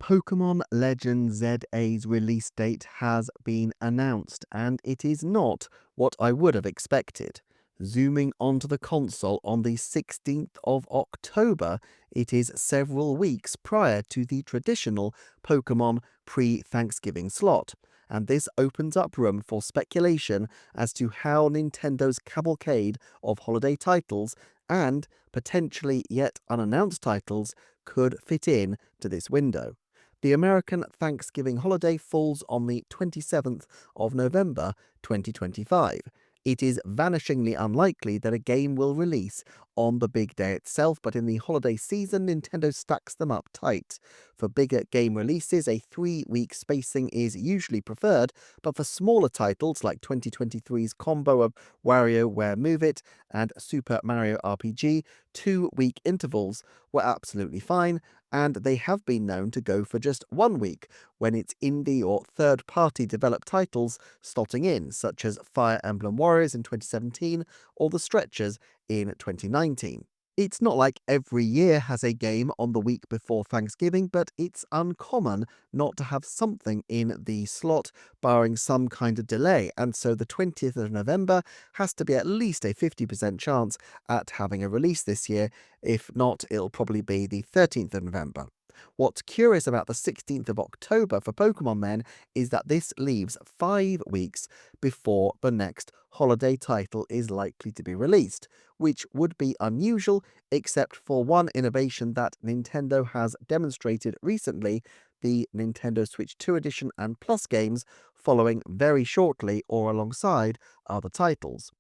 Pokémon Legends ZA's release date has been announced, and it is not what I would have expected. Zooming onto the console on the 16th of October, it is several weeks prior to the traditional Pokémon pre-Thanksgiving slot, and this opens up room for speculation as to how Nintendo's cavalcade of holiday titles and potentially yet unannounced titles could fit in to this window. The American Thanksgiving holiday falls on the 27th of November 2025. It is vanishingly unlikely that a game will release on the big day itself, but in the holiday season, Nintendo stacks them up tight. For bigger game releases, a 3-week spacing is usually preferred, but for smaller titles like 2023's combo of WarioWare Move It and Super Mario RPG, 2-week intervals were absolutely fine, and they have been known to go for just 1 week when it's indie or third-party developed titles slotting in, such as Fire Emblem Warriors in 2017 or The Stretchers in 2019. It's not like every year has a game on the week before Thanksgiving, but it's uncommon not to have something in the slot, barring some kind of delay, and so the 20th of November has to be at least a 50% chance at having a release this year. If not, it'll probably be the 13th of November. What's curious about the 16th of October for Pokemon then is that this leaves 5 weeks before the next holiday title is likely to be released, which would be unusual except for one innovation that Nintendo has demonstrated recently: the Nintendo Switch 2 Edition and Plus games following very shortly or alongside other titles.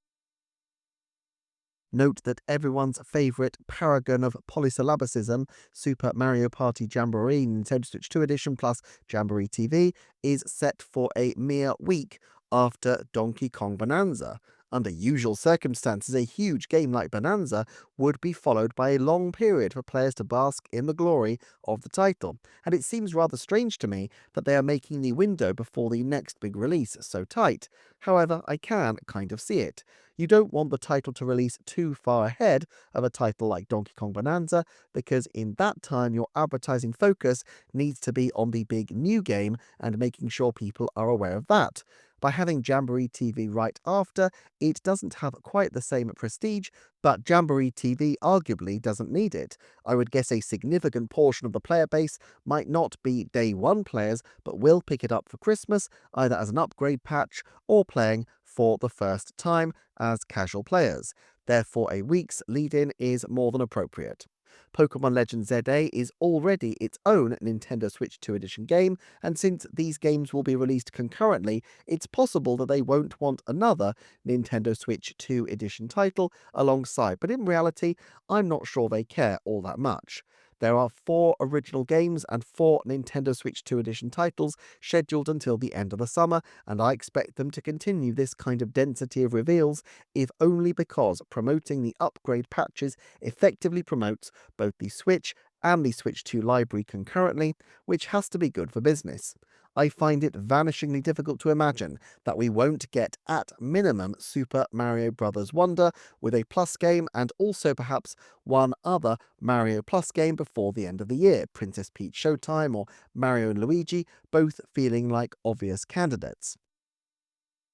Note that everyone's favourite paragon of polysyllabicism, Super Mario Party Jamboree Nintendo Switch 2 Edition plus Jamboree TV, is set for a mere week after Donkey Kong Bonanza. Under usual circumstances, a huge game like Bonanza would be followed by a long period for players to bask in the glory of the title, and it seems rather strange to me that they are making the window before the next big release so tight. However, I can kind of see it. You don't want the title to release too far ahead of a title like Donkey Kong Bonanza, because in that time your advertising focus needs to be on the big new game and making sure people are aware of that. By having Jamboree TV right after, it doesn't have quite the same prestige, but Jamboree TV arguably doesn't need it. I would guess a significant portion of the player base might not be day one players, but will pick it up for Christmas, either as an upgrade patch or playing for the first time as casual players. Therefore, a week's lead-in is more than appropriate. Pokémon Legends ZA is already its own Nintendo Switch 2 Edition game, and since these games will be released concurrently, it's possible that they won't want another Nintendo Switch 2 Edition title alongside, but in reality, I'm not sure they care all that much. There are 4 original games and 4 Nintendo Switch 2 Edition titles scheduled until the end of the summer, and I expect them to continue this kind of density of reveals, if only because promoting the upgrade patches effectively promotes both the Switch and the Switch 2 library concurrently, which has to be good for business. I find it vanishingly difficult to imagine that we won't get at minimum Super Mario Bros. Wonder with a Plus game, and also perhaps one other Mario Plus game before the end of the year, Princess Peach Showtime or Mario and Luigi, both feeling like obvious candidates.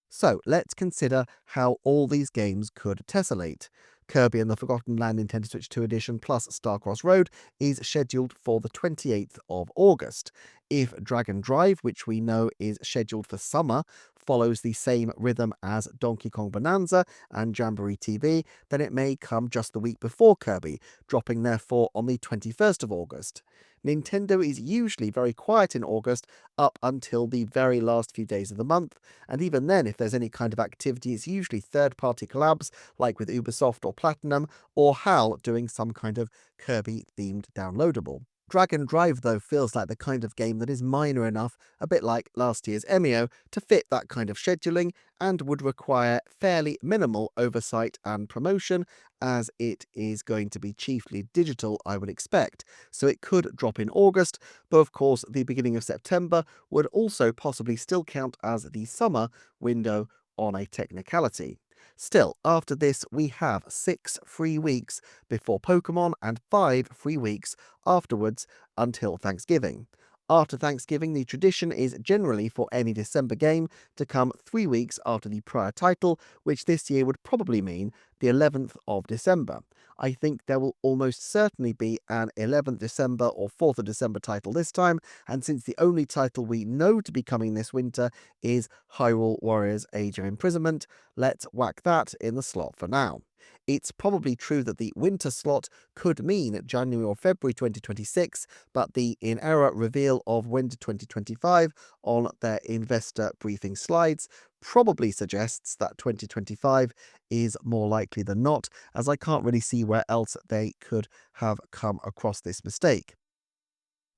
So let's consider how all these games could tessellate. Kirby and the Forgotten Land Nintendo Switch 2 Edition plus Starcross Road is scheduled for the 28th of August. If Dragon Drive, which we know is scheduled for summer, follows the same rhythm as Donkey Kong Bonanza and Jamboree TV, then it may come just the week before Kirby, dropping therefore on the 21st of August. Nintendo is usually very quiet in August up until the very last few days of the month, and even then, if there's any kind of activity, it's usually third-party collabs, like with Ubisoft or Platinum, or HAL doing some kind of Kirby-themed downloadable. Dragon Drive, though, feels like the kind of game that is minor enough, a bit like last year's EMEO, to fit that kind of scheduling, and would require fairly minimal oversight and promotion, as it is going to be chiefly digital, I would expect. So it could drop in August, though of course the beginning of September would also possibly still count as the summer window on a technicality. Still, after this, we have 6 free weeks before Pokemon and 5 free weeks afterwards until Thanksgiving. After Thanksgiving, the tradition is generally for any December game to come 3 weeks after the prior title, which this year would probably mean the 11th of December. I think there will almost certainly be an 11th December or 4th of December title this time, and since the only title we know to be coming this winter is Hyrule Warriors Age of Imprisonment, let's whack that in the slot for now. It's probably true that the winter slot could mean January or February 2026, but the in-error reveal of winter 2025 on their investor briefing slides probably suggests that 2025 is more likely than not, as I can't really see where else they could have come across this mistake.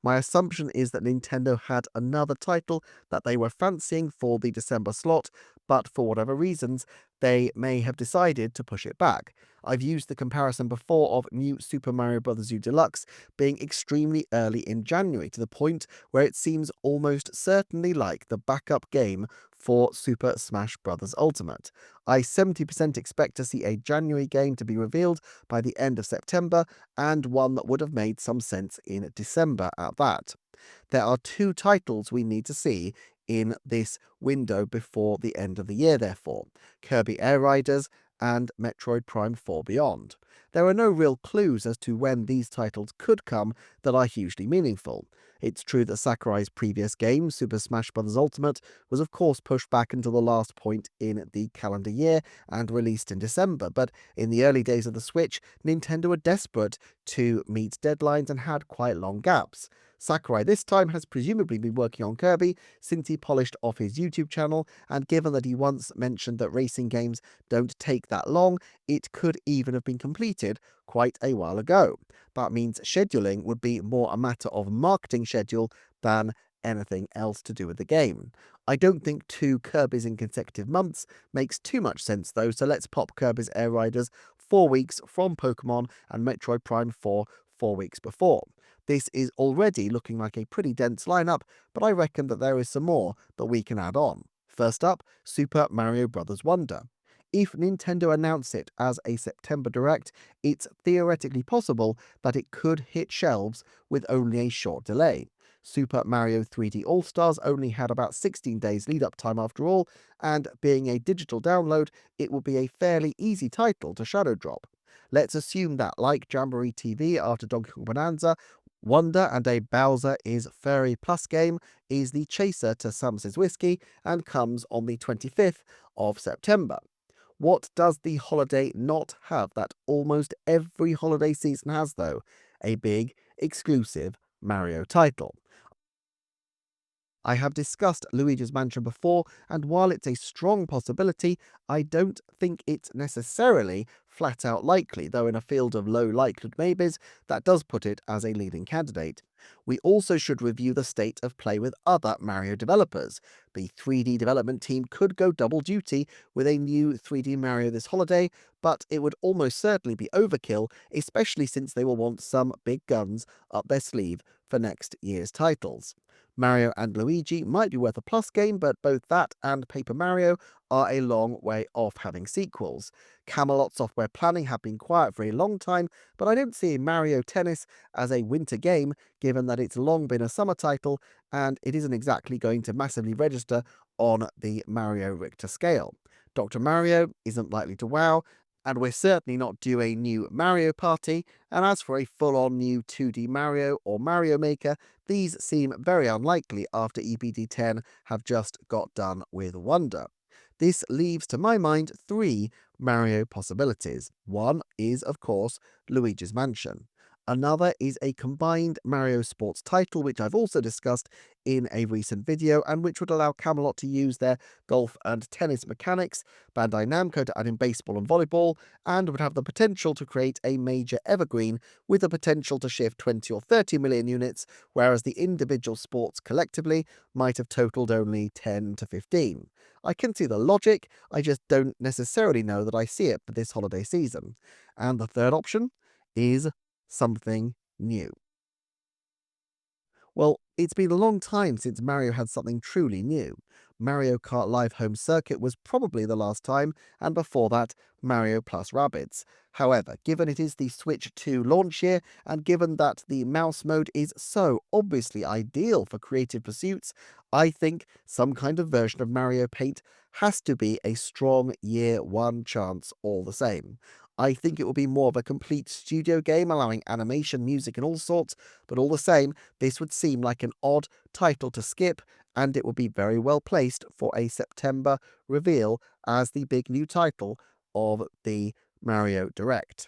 My assumption is that Nintendo had another title that they were fancying for the December slot, but for whatever reasons, they may have decided to push it back. I've used the comparison before of New Super Mario Bros. U Deluxe being extremely early in January, to the point where it seems almost certainly like the backup game for Super Smash Bros. Ultimate. I 70% expect to see a January game to be revealed by the end of September, and one that would have made some sense in December at that. There are two titles we need to see in this window before the end of the year, therefore: Kirby Air Riders and Metroid Prime 4 Beyond. There are no real clues as to when these titles could come that are hugely meaningful. It's true that Sakurai's previous game, Super Smash Bros. Ultimate, was of course pushed back until the last point in the calendar year and released in December, but in the early days of the Switch, Nintendo were desperate to meet deadlines and had quite long gaps. Sakurai this time has presumably been working on Kirby since he polished off his YouTube channel, and given that he once mentioned that racing games don't take that long, it could even have been completed quite a while ago. That means scheduling would be more a matter of marketing schedule than anything else to do with the game. I don't think two Kirbys in consecutive months makes too much sense though, so let's pop Kirby's Air Riders 4 weeks from Pokémon and Metroid Prime 4 4 weeks before. This is already looking like a pretty dense lineup, but I reckon that there is some more that we can add on. First up, Super Mario Bros. Wonder. If Nintendo announce it as a September Direct, it's theoretically possible that it could hit shelves with only a short delay. Super Mario 3D All-Stars only had about 16 days lead-up time after all, and being a digital download, it will be a fairly easy title to shadow drop. Let's assume that, like Jamboree TV after Donkey Kong Bonanza, Wonder and a Bowser is Furry Plus game is the chaser to Sam Says Whiskey and comes on the 25th of September. What does the holiday not have that almost every holiday season has, though? A big, exclusive Mario title. I have discussed Luigi's Mansion before, and while it's a strong possibility, I don't think it's necessarily flat out likely, though in a field of low likelihood maybes, that does put it as a leading candidate. We also should review the state of play with other Mario developers. The 3D development team could go double duty with a new 3D Mario this holiday, but it would almost certainly be overkill, especially since they will want some big guns up their sleeve for next year's titles. Mario and Luigi might be worth a plus game, but both that and Paper Mario are a long way off having sequels. Camelot Software Planning have been quiet for a long time, but I don't see Mario Tennis as a winter game, given that it's long been a summer title, and it isn't exactly going to massively register on the Mario Richter scale. Dr. Mario isn't likely to wow, and we're certainly not due a new Mario Party, and as for a full-on new 2D Mario or Mario Maker, these seem very unlikely after EPD10 have just got done with Wonder. This leaves, to my mind, 3 Mario possibilities. One is, of course, Luigi's Mansion. Another is a combined Mario Sports title, which I've also discussed in a recent video, and which would allow Camelot to use their golf and tennis mechanics, Bandai Namco to add in baseball and volleyball, and would have the potential to create a major evergreen with the potential to shift 20 or 30 million units, whereas the individual sports collectively might have totaled only 10 to 15. I can see the logic, I just don't necessarily know that I see it for this holiday season. And the third option is something new. Well, it's been a long time since Mario had something truly new. Mario Kart Live Home Circuit was probably the last time, and before that, Mario plus Rabbids. However, given it is the Switch 2 launch year, and given that the mouse mode is so obviously ideal for creative pursuits, I think some kind of version of Mario Paint has to be a strong year one chance all the same. I think it will be more of a complete studio game allowing animation, music, and all sorts, but all the same, this would seem like an odd title to skip, and it would be very well placed for a September reveal as the big new title of the Mario Direct.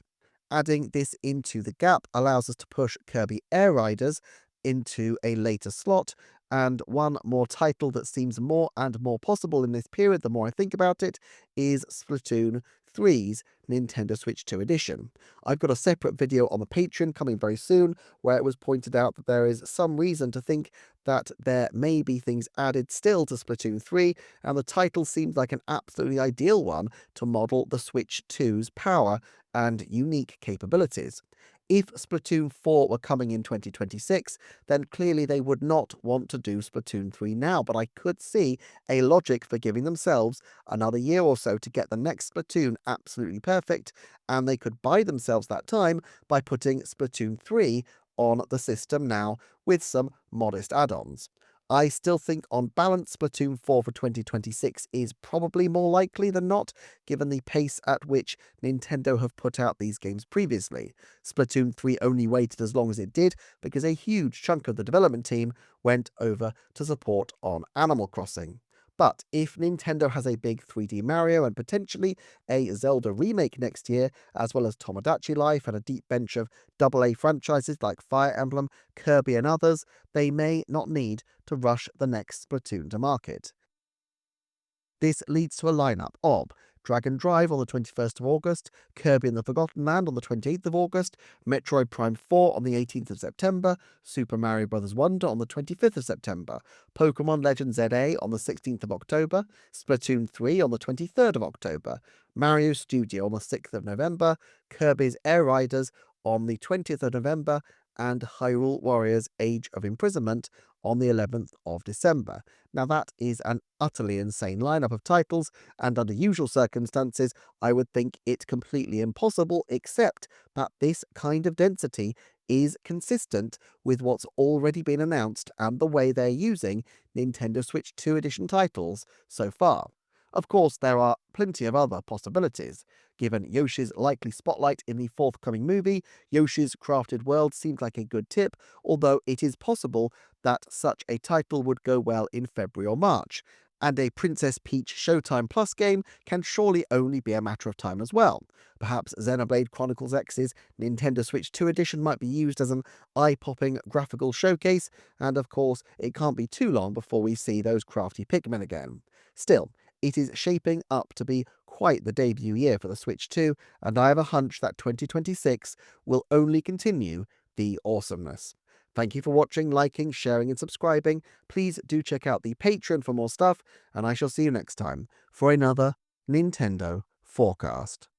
Adding this into the gap allows us to push Kirby Air Riders into a later slot, and one more title that seems more and more possible in this period the more I think about it is Splatoon 3's Nintendo Switch 2 edition. I've got a separate video on the Patreon coming very soon where it was pointed out that there is some reason to think that there may be things added still to Splatoon 3, and the title seems like an absolutely ideal one to model the Switch 2's power and unique capabilities. If Splatoon 4 were coming in 2026, then clearly they would not want to do Splatoon 3 now, but I could see a logic for giving themselves another year or so to get the next Splatoon absolutely perfect, and they could buy themselves that time by putting Splatoon 3 on the system now with some modest add-ons. I still think on balance Splatoon 4 for 2026 is probably more likely than not, given the pace at which Nintendo have put out these games previously. Splatoon 3 only waited as long as it did because a huge chunk of the development team went over to support on Animal Crossing. But if Nintendo has a big 3D Mario and potentially a Zelda remake next year, as well as Tomodachi Life and a deep bench of AA franchises like Fire Emblem, Kirby and others, they may not need to rush the next Splatoon to market. This leads to a lineup of Dragon Drive on the 21st of August, Kirby and the Forgotten Land on the 28th of August, Metroid Prime 4 on the 18th of September, Super Mario Bros. Wonder on the 25th of September, Pokémon Legends ZA on the 16th of October, Splatoon 3 on the 23rd of October, Mario Studio on the 6th of November, Kirby's Air Riders on the 20th of November, and Hyrule Warriors Age of Imprisonment on the 11th of December. Now that is an utterly insane lineup of titles, and under usual circumstances I would think it completely impossible, except that this kind of density is consistent with what's already been announced and the way they're using Nintendo Switch 2 edition titles so far. Of course, there are plenty of other possibilities. Given Yoshi's likely spotlight in the forthcoming movie, Yoshi's Crafted World seems like a good tip, although it is possible that such a title would go well in February or March, and a Princess Peach Showtime Plus game can surely only be a matter of time as well. Perhaps Xenoblade Chronicles X's Nintendo Switch 2 edition might be used as an eye-popping graphical showcase, and of course it can't be too long before we see those crafty Pikmin again. Still, it is shaping up to be quite the debut year for the Switch 2, and I have a hunch that 2026 will only continue the awesomeness. Thank you for watching, liking, sharing, and subscribing. Please do check out the Patreon for more stuff, and I shall see you next time for another Nintendo Forecast.